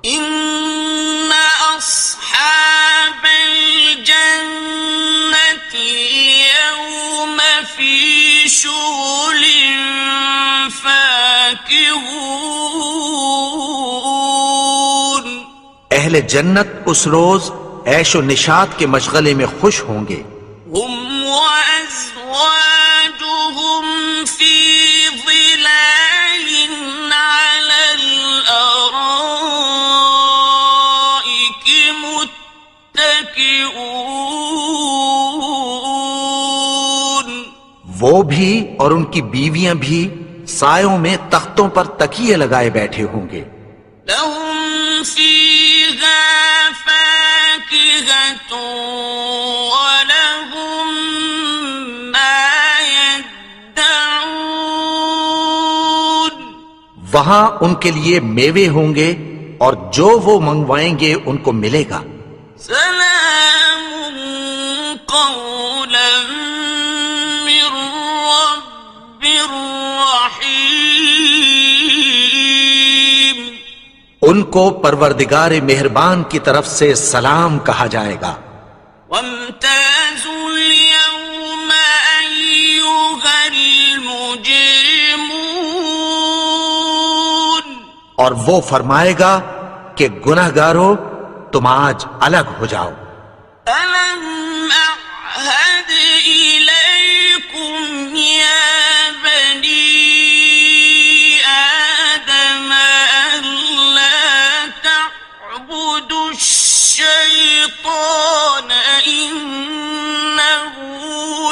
إن أصحاب الجنة اليوم في شغل فاكهون. اہل جنت اس روز عیش و نشاط کے مشغلے میں خوش ہوں گے. هم وأزواجهم في ظلال على الأرائك متكئون. وہ بھی اور ان کی بیویاں بھی سایوں میں تختوں پر تکیے لگائے بیٹھے ہوں گے. لهم فيها فاكهة ولهم ما يدعون. وہاں ان کے لیے میوے ہوں گے اور جو وہ منگوائیں گے ان کو ملے گا. سلام قولا من رب رحيم. ان کو پروردگار مہربان کی طرف سے سلام کہا جائے گا. وامتازوا اليوم أيها المجرمون. اور وہ فرمائے گا کہ گناہگارو تم آج الگ ہو جاؤ. ألم أعهد إليكم يا بني آدم ألا تعبدوا الشيطان إنه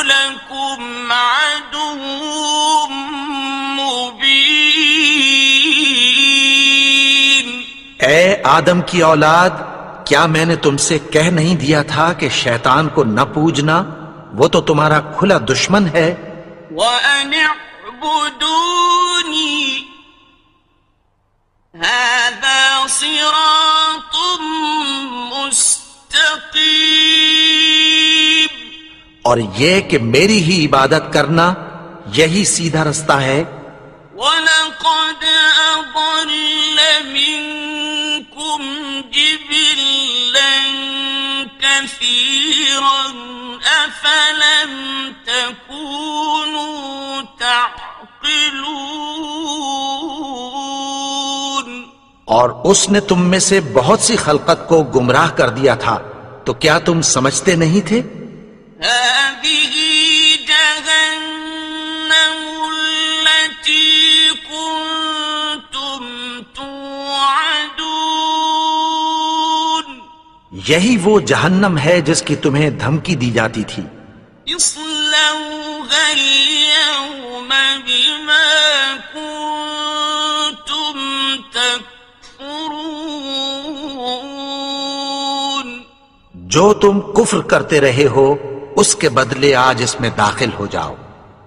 لكم عدو مبين. اے آدم کی اولاد، کیا میں نے تم سے کہہ نہیں دیا تھا کہ شیطان کو نہ پوجنا؟ وہ تو تمہارا کھلا دشمن ہے. وأن اعبدوني هذا صراط اور یہ کہ میری ہی عبادت کرنا یہی سیدھا رستہ ہے۔ وَلَقَدْ أَضَلَّ مِنكُمْ جِبِلًّا كَثِيرًا أَفَلَمْ تَكُونُوا تَعْقِلُونَ اور اس نے تم میں سے بہت سی خلقت کو گمراہ کر دیا تھا، تو کیا تم سمجھتے نہیں تھے؟ هَذِهِ جَهَنَّمُ الَّتِي كُنتُمْ تُوعَدُونَ یہی وہ جہنم ہے جس کی تمہیں دھمکی دی جاتی تھی۔ اصلوها اليوم بما كنتم تكفرون جو تم کفر کرتے رہے ہو اس کے بدلے آج اس میں داخل ہو جاؤ۔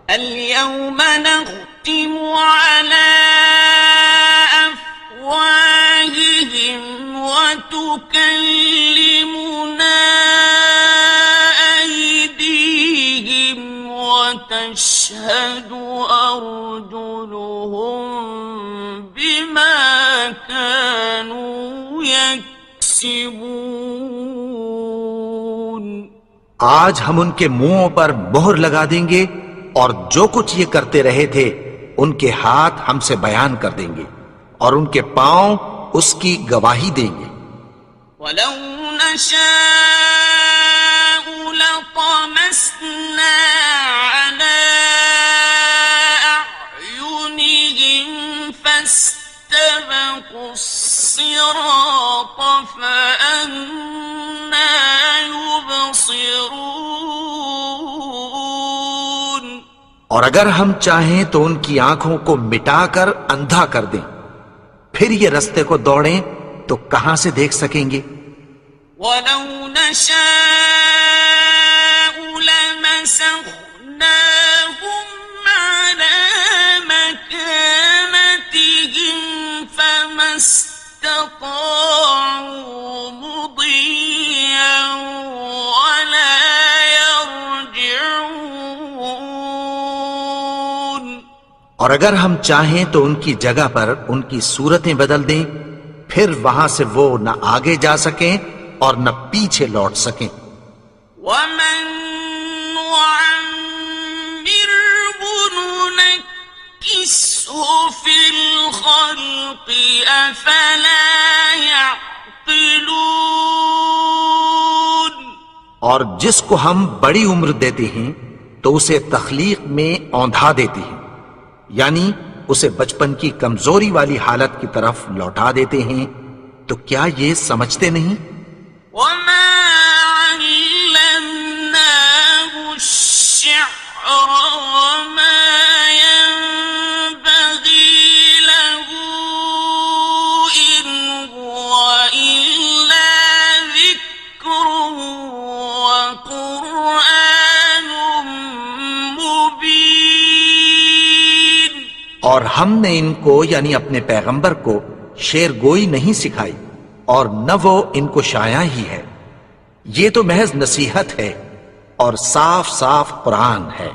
اليوم نختم على أفواههم وتكلمنا أيديهم وتشهد أرجلهم بما كانوا يكسبون آج ہم ان کے منہوں پر مہر لگا دیں گے اور جو کچھ یہ کرتے رہے تھے ان کے ہاتھ ہم سے بیان کر دیں گے اور ان کے پاؤں اس کی گواہی دیں گے۔ وَلَوْ نَشَاءُ لَطَمَسْنَا عَلَىٰ أَعْيُنِهِمْ فَاسْتَبَقُوا الصِّرَاطَ فَأَنَّىٰ يُبْصِرُونَ اور اگر ہم چاہیں تو ان کی آنکھوں کو مٹا کر اندھا کر دیں، پھر یہ رستے کو دوڑیں تو کہاں سے دیکھ سکیں گے؟ وَلَوْ نَشَاءُ لَمَسَخْنَاهُمْ عَلَىٰ مَكَانَتِهِمْ فَمَا اسْتَطَاعُوا مُضِيًّا وَلَا يَرْجِعُونَ اور اگر ہم چاہیں تو ان کی جگہ پر ان کی صورتیں بدل دیں، پھر وہاں سے وہ نہ آگے جا سکیں اور نہ پیچھے لوٹ سکیں۔ وَمَن نُّعَمِّرْهُ نُنَكِّسْهُ فِي الْخَلْقِ أَفَلَا يَعْقِلُونَ اور جس کو ہم بڑی عمر دیتے ہیں تو اسے تخلیق میں اوندھا دیتے ہیں، یعنی اسے بچپن کی کمزوری والی حالت کی طرف لوٹا دیتے ہیں، تو کیا یہ سمجھتے نہیں؟ وَمَا عَلَّمْنَاهُ الشِّعْرَ وَمَا يَنبَغِي لَهُ إِنْ هُوَ إِلَّا ذِكْرٌ وَقُرْآنٌ مُبِينٌ اور ہم نے ان کو یعنی اپنے پیغمبر کو شعر گوئی نہیں سکھائی اور نہ وہ ان کو شایع ہی ہے، یہ تو محض نصیحت ہے اور صاف صاف قرآن ہے۔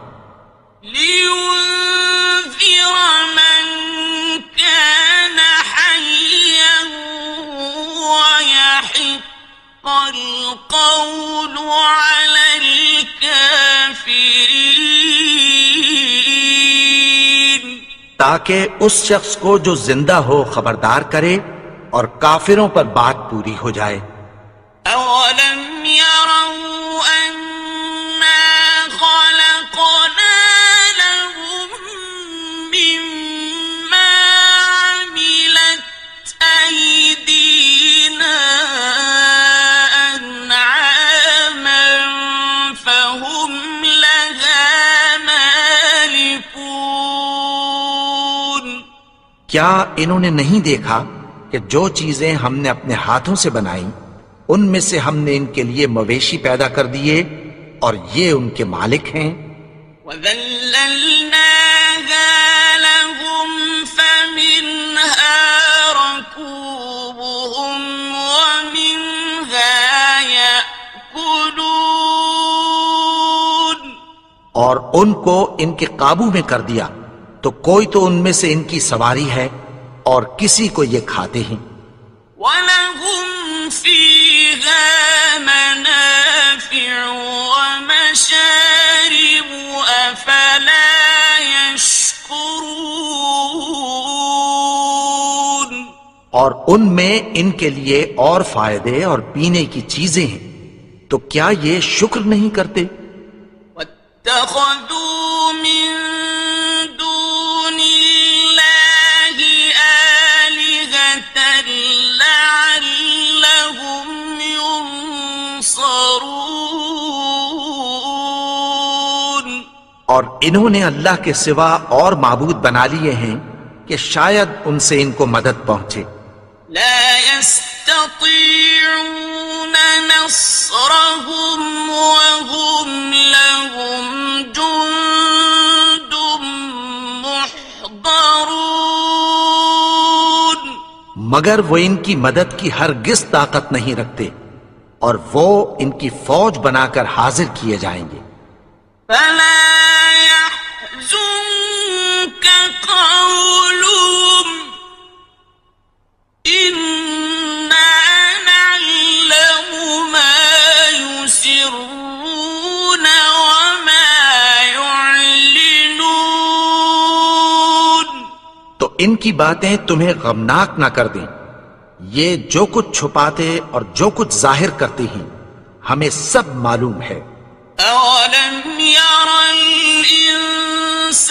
لِيُنذِرَ مَن كَانَ حَيًّا وَيَحِقَّ الْقَوْلُ عَلَى الْكَافِرِينَ تاکہ اس شخص کو جو زندہ ہو خبردار کرے اور کافروں پر بات پوری ہو جائے۔ أَوَلَمْ يَرَوْا أَنَّا خَلَقْنَا لَهُم مِّمَّا عَمِلَتْ أَيْدِينَا أَنْعَامًا فَهُمْ لَهَا مَالِكُونَ کیا انہوں نے نہیں دیکھا کہ جو چیزیں ہم نے اپنے ہاتھوں سے بنائیں ان میں سے ہم نے ان کے لیے مویشی پیدا کر دیے اور یہ ان کے مالک ہیں۔ وَذَلَّلْنَاهَا لَهُمْ فَمِنْهَا رَكُوبُهُمْ وَمِنْهَا يَأْكُلُونَ اور ان کو ان کے قابو میں کر دیا تو کوئی تو ان میں سے ان کی سواری ہے اور کسی کو یہ کھاتے ہیں. وَلَهُمْ فِيهَا مَنَافِعُ وَمَشَارِبُ أَفَلَا يَشْكُرُونَ. اور ان میں ان کے لیے اور فائدے اور پینے کی چیزیں ہیں تو کیا یہ شکر نہیں کرتے؟ وَاتَّخَذُوا مِن دُونِ اللَّهِ آلِهَةً لَعَلَّهُمْ يُنصَرُونَ. اور انہوں نے اللہ کے سوا اور معبود بنا لیے ہیں کہ شاید ان سے ان کو مدد پہنچے. لا يستطيعون نصرهم وهم لهم جند محضرون. مگر وہ ان کی مدد کی ہرگز طاقت نہیں رکھتے اور وہ ان کی فوج بنا کر حاضر کیے جائیں گے. فلا يحزنك قولهم إنا نعلم ما يسرون وما يعلنون. تو ان کی باتیں تمہیں غمناک نہ کر دیں. یہ جو کچھ چھپاتے اور جو کچھ ظاہر کرتے ہیں ہمیں سب معلوم ہے. أَوَلَمْ يَرَ الْإِنسَانُ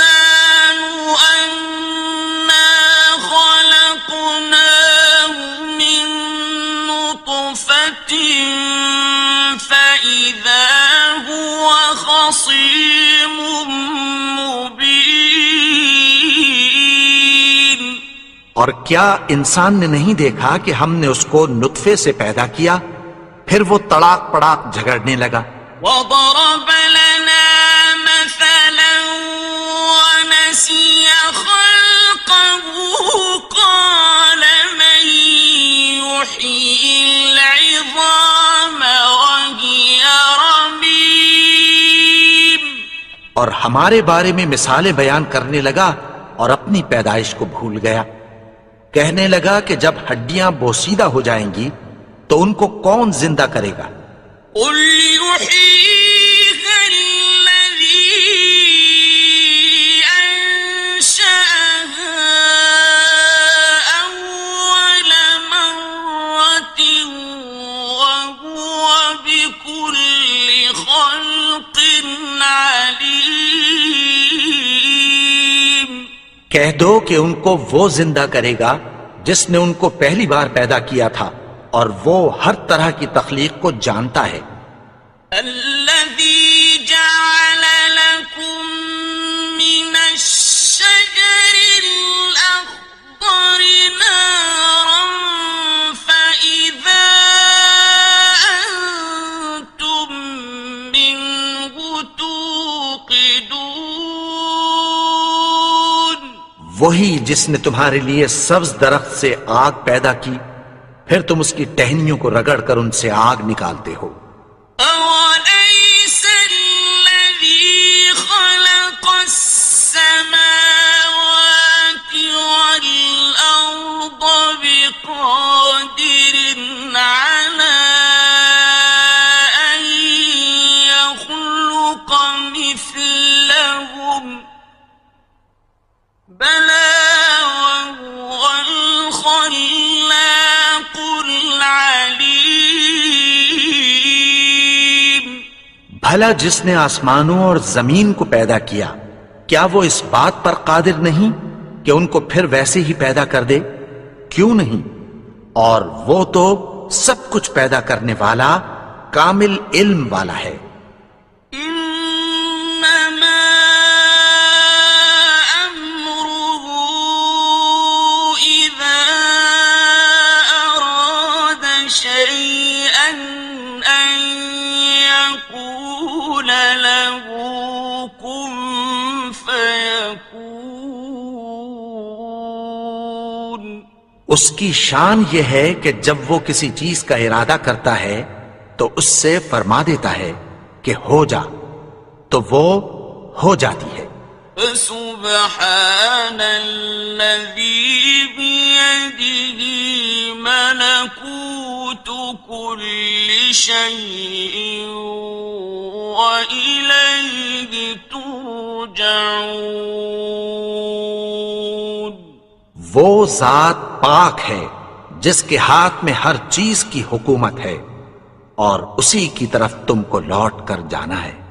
أَنَّا خَلَقْنَاهُ مِن نُّطْفَةٍ فَإِذَا هُوَ خَصِيمٌ مُّبِينٌ. اور کیا انسان نے نہیں دیکھا کہ ہم نے اس کو نطفے سے پیدا کیا پھر وہ تڑاک پڑاک جھگڑنے لگا. وَضَرَبَ لَنَا مَثَلًا وَنَسِيَ خَلْقَهُ قَالَ مَن يُحْيِي الْعِظَامَ وَهِيَ رَمِيمٌ. اور ہمارے بارے میں مثالیں بیان کرنے لگا اور اپنی پیدائش کو بھول گیا. کہنے لگا کہ جب ہڈیاں بوسیدہ ہو جائیں گی تو ان کو کون زندہ کرے گا؟ قُلْ يُحْيِيهَا الَّذِي أَنشَأَهَا أَوَّلَ مَرَّةٍ وَهُوَ بِكُلِّ خَلْقٍ عَلِيمٌ. کہہ دو کہ ان کو وہ زندہ کرے گا جس نے ان کو پہلی بار پیدا کیا تھا اور وہ ہر طرح کی تخلیق کو جانتا ہے. الذي جعل لكم من الشجر الأخضر نارا فإذا أنتم منه توقدون. وہی جس نے تمہارے لیے سبز درخت سے آگ پیدا کی پھر تم اس کی ٹہنیوں کو رگڑ کر ان سے آگ نکالتے ہو. أَوَلَيْسَ الَّذِي خَلَقَ السَّمَاوَاتِ وَالْأَرْضَ بِقَادِرٍ عَلَىٰ أَن يَخْلُقَ مِثْلَهُم بَلَىٰ وَهُوَ الْخَلَّاقُ الْعَلِيمُ. بھلا جس نے آسمانوں اور زمین کو پیدا کیا کیا وہ اس بات پر قادر نہیں کہ ان کو پھر ویسے ہی پیدا کر دے؟ کیوں نہیں؟ اور وہ تو سب کچھ پیدا کرنے والا کامل علم والا ہے. إنما أمره إذا أراد شيئا أن يقول له كن فيكون. اس کی شان یہ ہے کہ جب وہ کسی چیز کا ارادہ کرتا ہے تو اس سے فرما دیتا ہے کہ ہو جا، تو وہ ہو جاتی ہے۔ فسبحان الذي بيده ملكوت كل شيء وإليه ترجعون۔ وہ ذات پاک ہے جس کے ہاتھ میں ہر چیز کی حکومت ہے اور اسی کی طرف تم کو لوٹ کر جانا ہے۔